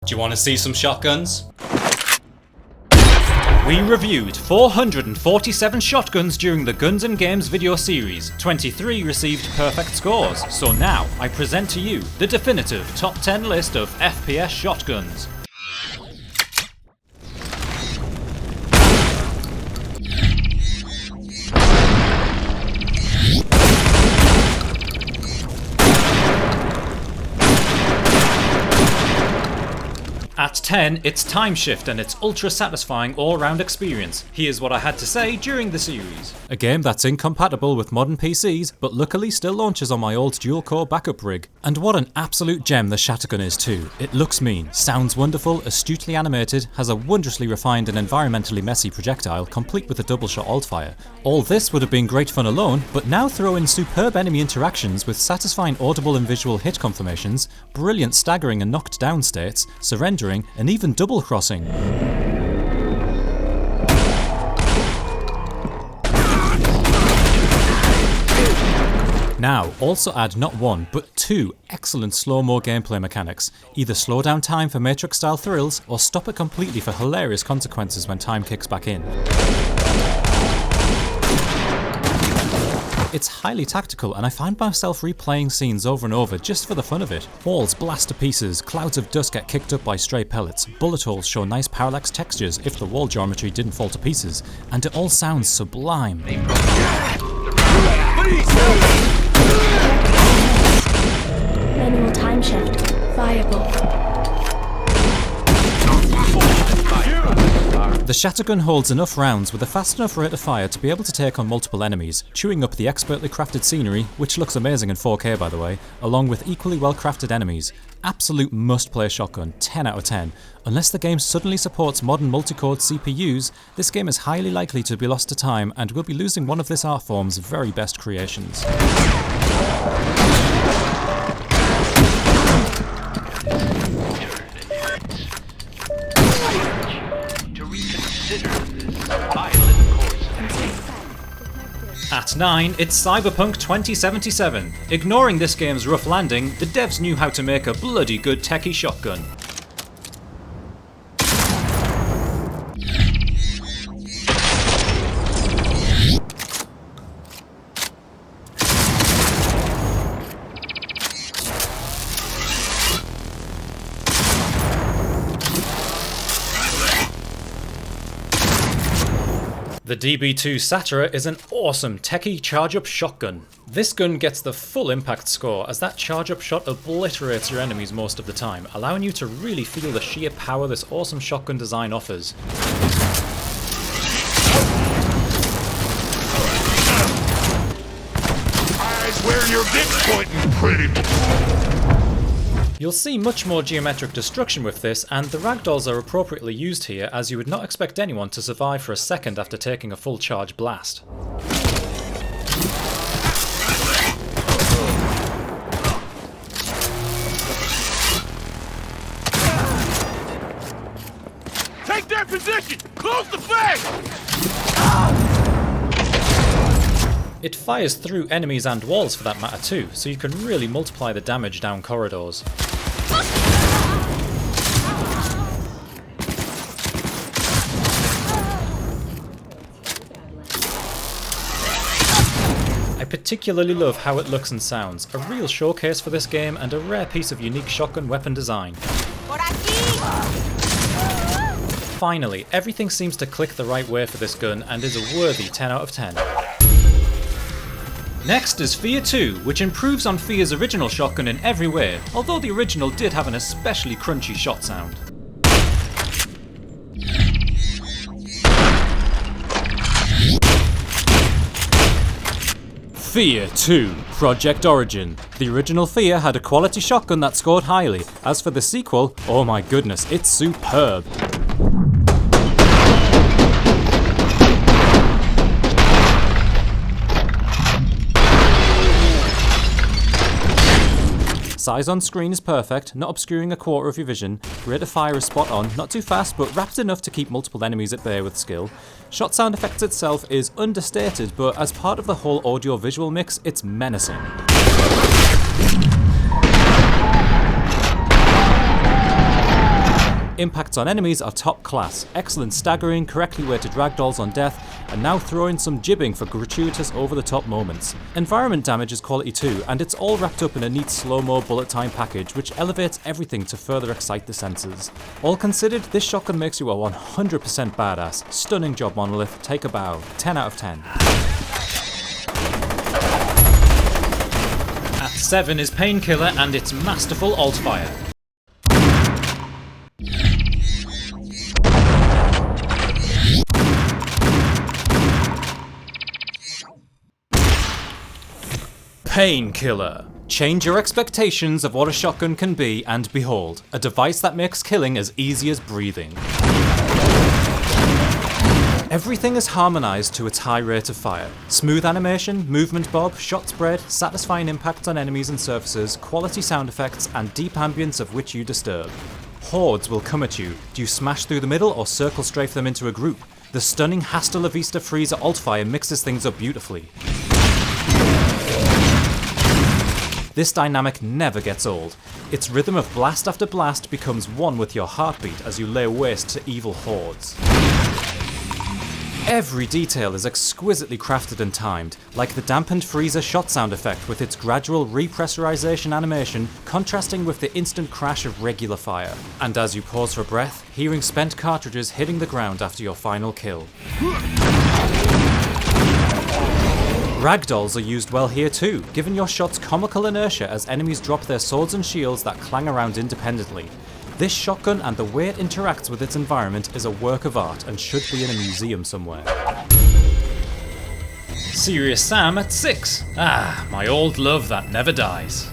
Do you want to see some shotguns? We reviewed 447 shotguns during the Guns and Games video series. 23 received perfect scores, so now I present to you the definitive top 10 list of FPS shotguns. At 10, it's Timeshift and its ultra satisfying all-round experience. Here's what I had to say during the series. A game that's incompatible with modern PCs, but luckily still launches on my old dual-core backup rig. And what an absolute gem the Shattergun is too. It looks mean, sounds wonderful, astutely animated, has a wondrously refined and environmentally messy projectile, complete with a double-shot alt-fire. All this would have been great fun alone, but now throw in superb enemy interactions with satisfying audible and visual hit confirmations, brilliant staggering and knocked down states, surrendering, and even double crossing. Now, also add not one, but two excellent slow-mo gameplay mechanics. Either slow down time for Matrix-style thrills, or stop it completely for hilarious consequences when time kicks back in. It's highly tactical, and I find myself replaying scenes over and over just for the fun of it. Walls blast to pieces, clouds of dust get kicked up by stray pellets, bullet holes show nice parallax textures if the wall geometry didn't fall to pieces, and it all sounds sublime. Manual time shift. Viable. The Shattergun holds enough rounds with a fast enough rate of fire to be able to take on multiple enemies, chewing up the expertly crafted scenery, which looks amazing in 4K by the way, along with equally well crafted enemies. Absolute must play shotgun, 10 out of 10. Unless the game suddenly supports modern multi-core CPUs, this game is highly likely to be lost to time and will be losing one of this art form's very best creations. At 9, it's Cyberpunk 2077. Ignoring this game's rough landing, the devs knew how to make a bloody good techie shotgun. The DB2 Satara is an awesome techie charge-up shotgun. This gun gets the full impact score as that charge-up shot obliterates your enemies most of the time, allowing you to really feel the sheer power this awesome shotgun design offers. Eyes where your dick's pointing, pretty. You'll see much more geometric destruction with this, and the ragdolls are appropriately used here as you would not expect anyone to survive for a second after taking a full charge blast. Take their position! Close the flank! It fires through enemies and walls for that matter too, so you can really multiply the damage down corridors. I particularly love how it looks and sounds, a real showcase for this game and a rare piece of unique shotgun weapon design. Finally, everything seems to click the right way for this gun and is a worthy 10 out of 10. Next is F.E.A.R 2, which improves on F.E.A.R's original shotgun in every way, although the original did have an especially crunchy shot sound. F.E.A.R 2 Project Origin. The original F.E.A.R had a quality shotgun that scored highly. As for the sequel, oh my goodness, it's superb. Size on screen is perfect, not obscuring a quarter of your vision. Rate of fire is spot on, not too fast but rapid enough to keep multiple enemies at bay with skill. Shot sound effects itself is understated, but as part of the whole audio-visual mix, it's menacing. Impacts on enemies are top class, excellent staggering, correctly weighted ragdolls on death, and now throw in some jibbing for gratuitous over-the-top moments. Environment damage is quality too, and it's all wrapped up in a neat slow-mo bullet time package which elevates everything to further excite the senses. All considered, this shotgun makes you a 100% badass. Stunning job, Monolith, take a bow. 10 out of 10. At 7 is Painkiller and its masterful alt-fire. Painkiller. Change your expectations of what a shotgun can be and behold, a device that makes killing as easy as breathing. Everything is harmonized to its high rate of fire. Smooth animation, movement bob, shot spread, satisfying impacts on enemies and surfaces, quality sound effects, and deep ambience of which you disturb. Hordes will come at you. Do you smash through the middle or circle strafe them into a group? The stunning Hasta La Vista Freezer alt-fire mixes things up beautifully. This dynamic never gets old. Its rhythm of blast after blast becomes one with your heartbeat as you lay waste to evil hordes. Every detail is exquisitely crafted and timed, like the dampened freezer shot sound effect with its gradual repressurization animation contrasting with the instant crash of regular fire. And as you pause for breath, hearing spent cartridges hitting the ground after your final kill. Ragdolls are used well here too, giving your shots comical inertia as enemies drop their swords and shields that clang around independently. This shotgun and the way it interacts with its environment is a work of art and should be in a museum somewhere. Serious Sam at 6. Ah, my old love that never dies.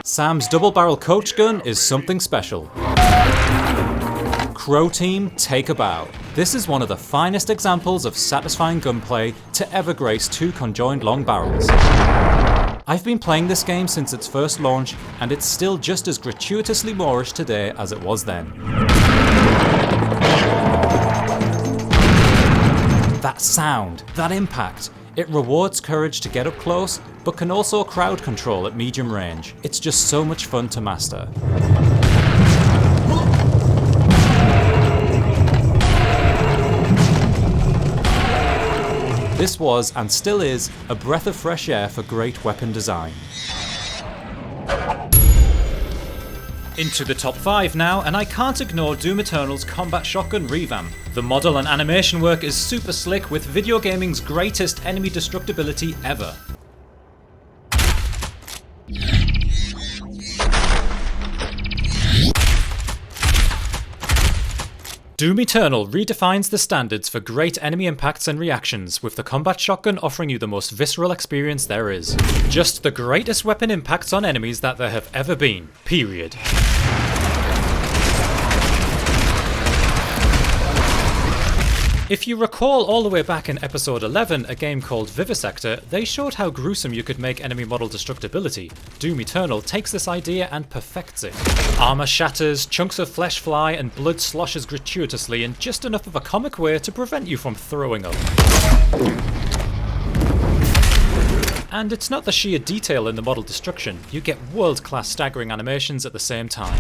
Sam's double-barrel coach gun is something special. Crow Team, take a bow. This is one of the finest examples of satisfying gunplay to ever grace two conjoined long barrels. I've been playing this game since its first launch, and it's still just as gratuitously Moorish today as it was then. That sound, that impact. It rewards courage to get up close, but can also crowd control at medium range. It's just so much fun to master. This was, and still is, a breath of fresh air for great weapon design. Into the top 5 now, and I can't ignore Doom Eternal's combat shotgun revamp. The model and animation work is super slick with video gaming's greatest enemy destructibility ever. Doom Eternal redefines the standards for great enemy impacts and reactions, with the combat shotgun offering you the most visceral experience there is. Just the greatest weapon impacts on enemies that there have ever been, period. If you recall all the way back in episode 11, a game called Vivisector, they showed how gruesome you could make enemy model destructibility. Doom Eternal takes this idea and perfects it. Armour shatters, chunks of flesh fly, and blood sloshes gratuitously in just enough of a comic way to prevent you from throwing up. And it's not the sheer detail in the model destruction, you get world-class staggering animations at the same time.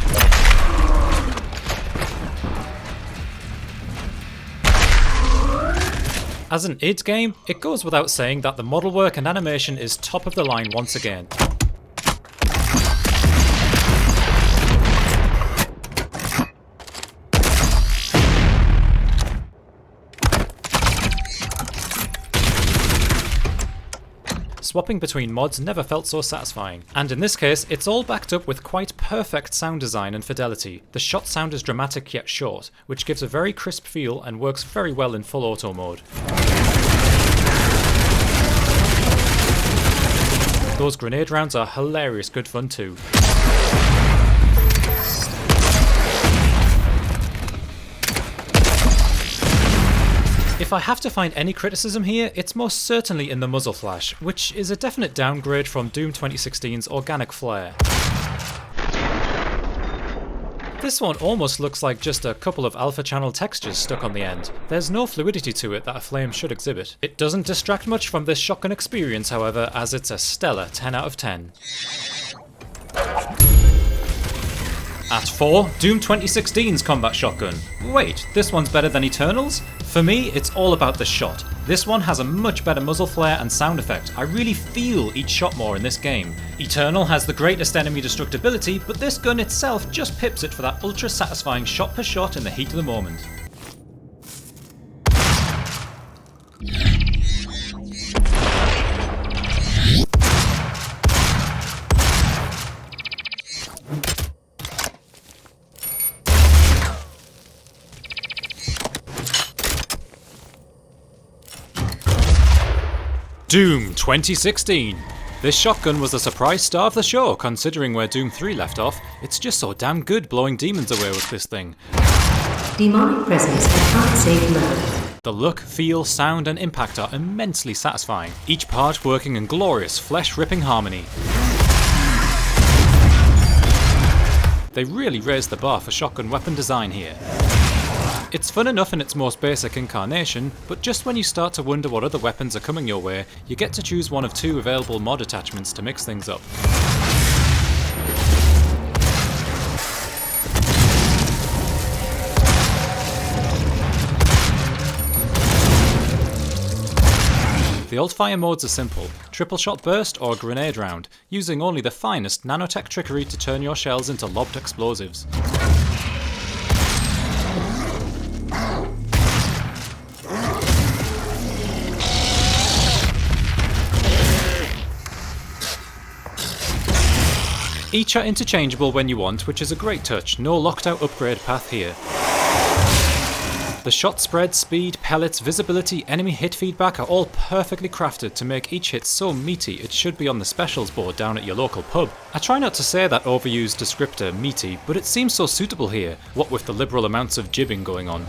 As an id game, it goes without saying that the model work and animation is top of the line once again. Swapping between mods never felt so satisfying, and in this case it's all backed up with quite perfect sound design and fidelity. The shot sound is dramatic yet short, which gives a very crisp feel and works very well in full auto mode. Those grenade rounds are hilarious good fun too. If I have to find any criticism here, it's most certainly in the muzzle flash, which is a definite downgrade from Doom 2016's organic flare. This one almost looks like just a couple of alpha channel textures stuck on the end. There's no fluidity to it that a flame should exhibit. It doesn't distract much from this shotgun experience, however, as it's a stellar 10 out of 10. At 4, Doom 2016's combat shotgun. Wait, this one's better than Eternal's? For me, it's all about the shot. This one has a much better muzzle flare and sound effect. I really feel each shot more in this game. Eternal has the greatest enemy destructibility, but this gun itself just pips it for that ultra satisfying shot per shot in the heat of the moment. Doom 2016. This shotgun was the surprise star of the show, considering where Doom 3 left off. It's just so damn good blowing demons away with this thing. Demonic presence at unsafe level. The look, feel, sound and impact are immensely satisfying, each part working in glorious, flesh-ripping harmony. They really raised the bar for shotgun weapon design here. It's fun enough in its most basic incarnation, but just when you start to wonder what other weapons are coming your way, you get to choose one of 2 available mod attachments to mix things up. The alt-fire modes are simple, triple shot burst or grenade round, using only the finest nanotech trickery to turn your shells into lobbed explosives. Each are interchangeable when you want, which is a great touch, no locked out upgrade path here. The shot spread, speed, pellets, visibility, enemy hit feedback are all perfectly crafted to make each hit so meaty it should be on the specials board down at your local pub. I try not to say that overused descriptor, meaty, but it seems so suitable here, what with the liberal amounts of jibbing going on.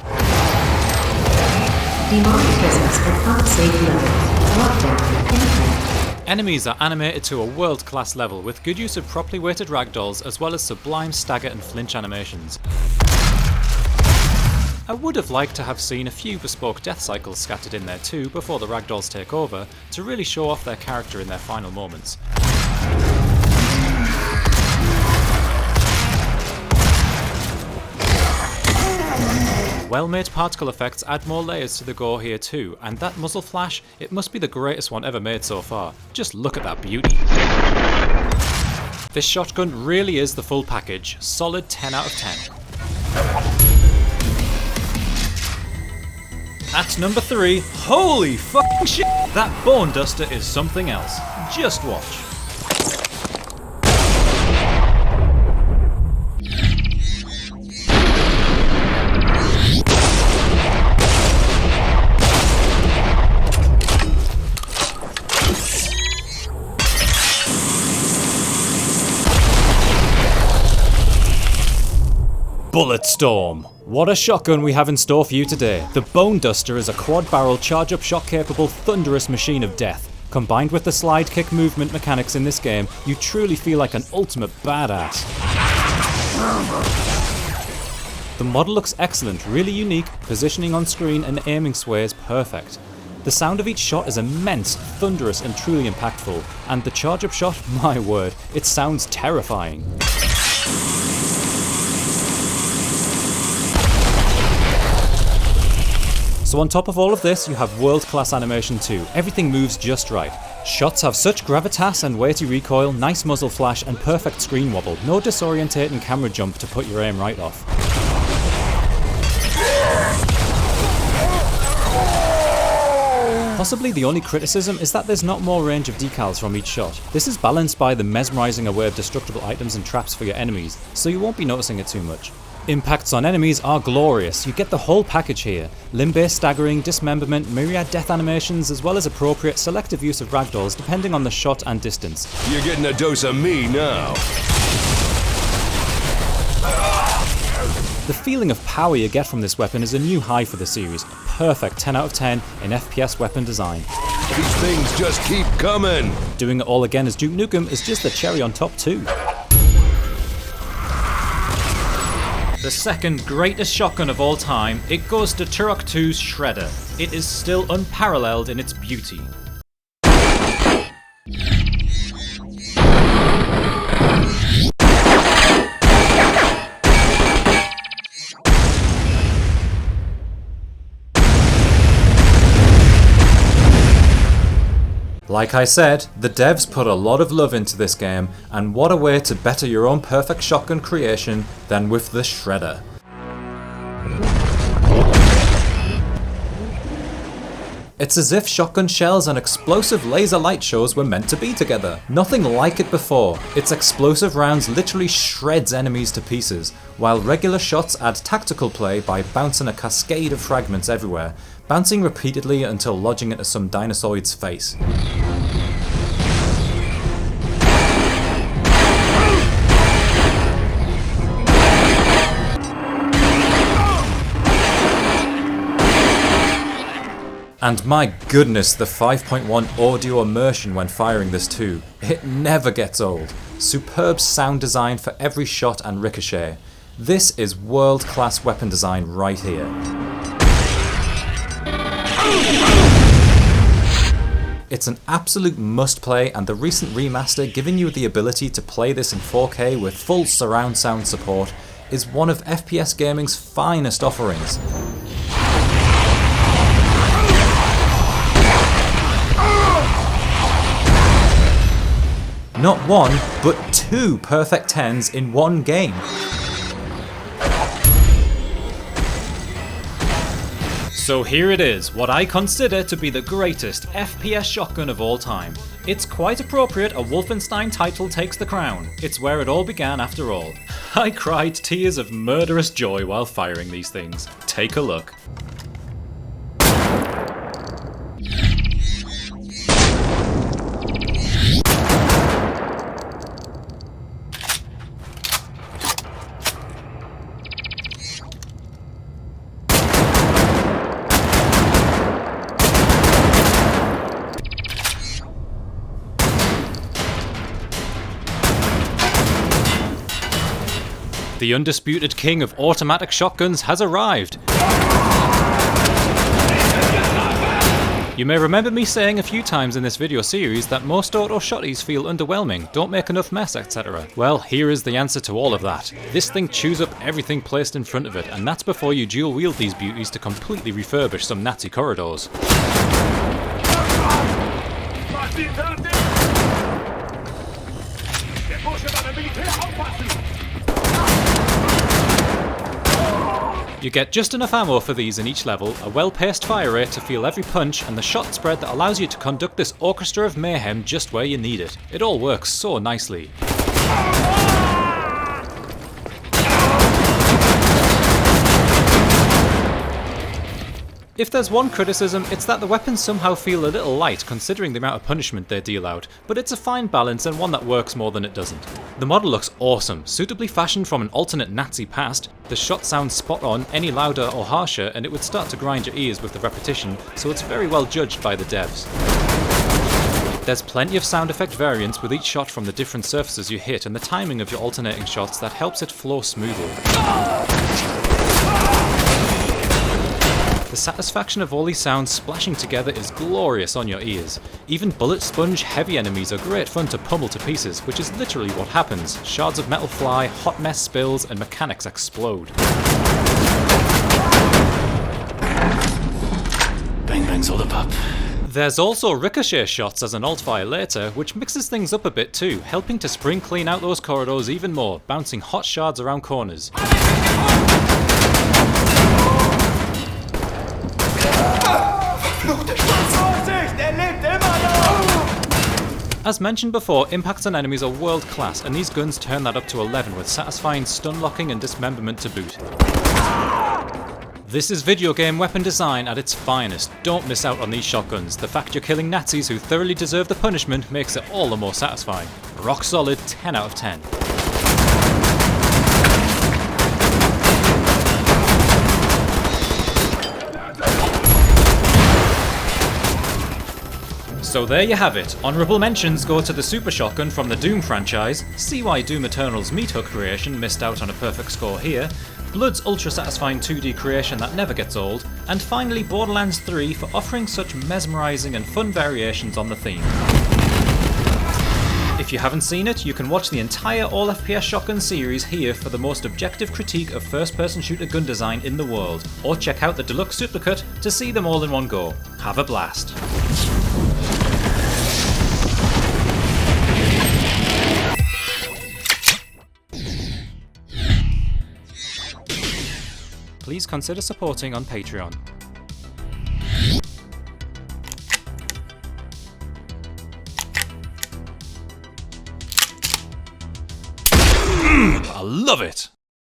Demonic presence at unsafe level. Lockdown imminent. Enemies are animated to a world-class level with good use of properly weighted ragdolls as well as sublime stagger and flinch animations. I would have liked to have seen a few bespoke death cycles scattered in there too before the ragdolls take over, to really show off their character in their final moments. Well-made particle effects add more layers to the gore here too, and that muzzle flash, it must be the greatest one ever made so far. Just look at that beauty. This shotgun really is the full package, solid 10 out of 10. At number 3, holy fucking shit! That Boneduster is something else. Just watch. Bulletstorm. What a shotgun we have in store for you today. The Boneduster is a quad-barrel, charge-up shot-capable, thunderous machine of death. Combined with the slide-kick movement mechanics in this game, you truly feel like an ultimate badass. The model looks excellent, really unique, positioning on screen and aiming sway is perfect. The sound of each shot is immense, thunderous and truly impactful, and the charge-up shot, my word, it sounds terrifying. So on top of all of this, you have world-class animation too. Everything moves just right. Shots have such gravitas and weighty recoil, nice muzzle flash and perfect screen wobble. No disorientating camera jump to put your aim right off. Possibly the only criticism is that there's not more range of decals from each shot. This is balanced by the mesmerising array of destructible items and traps for your enemies, so you won't be noticing it too much. Impacts on enemies are glorious, you get the whole package here. Limb-based staggering, dismemberment, myriad death animations, as well as appropriate selective use of ragdolls depending on the shot and distance. You're getting a dose of me now. The feeling of power you get from this weapon is a new high for the series. A perfect 10 out of 10 in FPS weapon design. These things just keep coming. Doing it all again as Duke Nukem is just the cherry on top too. The second greatest shotgun of all time, it goes to Turok 2's Shredder. It is still unparalleled in its beauty. Like I said, the devs put a lot of love into this game, and what a way to better your own perfect shotgun creation than with the Shredder. It's as if shotgun shells and explosive laser light shows were meant to be together. Nothing like it before. Its explosive rounds literally shreds enemies to pieces, while regular shots add tactical play by bouncing a cascade of fragments everywhere, bouncing repeatedly until lodging into some dinosaur's face. And my goodness, the 5.1 audio immersion when firing this too. It never gets old. Superb sound design for every shot and ricochet. This is world-class weapon design right here. It's an absolute must-play, and the recent remaster giving you the ability to play this in 4K with full surround sound support is one of FPS gaming's finest offerings. Not one, but two perfect 10s in one game. So here it is, what I consider to be the greatest FPS shotgun of all time. It's quite appropriate a Wolfenstein title takes the crown. It's where it all began after all. I cried tears of murderous joy while firing these things. Take a look. The undisputed king of automatic shotguns has arrived. You may remember me saying a few times in this video series that most auto shotties feel underwhelming, don't make enough mess, etc. Well, here is the answer to all of that. This thing chews up everything placed in front of it, and that's before you dual wield these beauties to completely refurbish some Nazi corridors. You get just enough ammo for these in each level, a well-paced fire rate to feel every punch, and the shot spread that allows you to conduct this orchestra of mayhem just where you need it. It all works so nicely. If there's one criticism, it's that the weapons somehow feel a little light considering the amount of punishment they deal out, but it's a fine balance and one that works more than it doesn't. The model looks awesome, suitably fashioned from an alternate Nazi past. The shot sounds spot on, any louder or harsher and it would start to grind your ears with the repetition, so it's very well judged by the devs. There's plenty of sound effect variance with each shot from the different surfaces you hit and the timing of your alternating shots that helps it flow smoothly. The satisfaction of all these sounds splashing together is glorious on your ears. Even bullet sponge heavy enemies are great fun to pummel to pieces, which is literally what happens. Shards of metal fly, hot mess spills, and mechanics explode. Bang bangs all the pup. There's also ricochet shots as an alt-fire later, which mixes things up a bit too, helping to spring clean out those corridors even more, bouncing hot shards around corners. As mentioned before, impacts on enemies are world class, and these guns turn that up to 11 with satisfying stun locking and dismemberment to boot. This is video game weapon design at its finest. Don't miss out on these shotguns. The fact you're killing Nazis who thoroughly deserve the punishment makes it all the more satisfying. Rock solid 10 out of 10. So there you have it. Honourable mentions go to the Super Shotgun from the Doom franchise, see why Doom Eternal's Meat Hook creation missed out on a perfect score here, Blood's ultra-satisfying 2D creation that never gets old, and finally Borderlands 3 for offering such mesmerising and fun variations on the theme. If you haven't seen it, you can watch the entire all FPS Shotgun series here for the most objective critique of first-person shooter gun design in the world, or check out the deluxe supercut to see them all in one go. Have a blast. Please consider supporting on Patreon. I love it!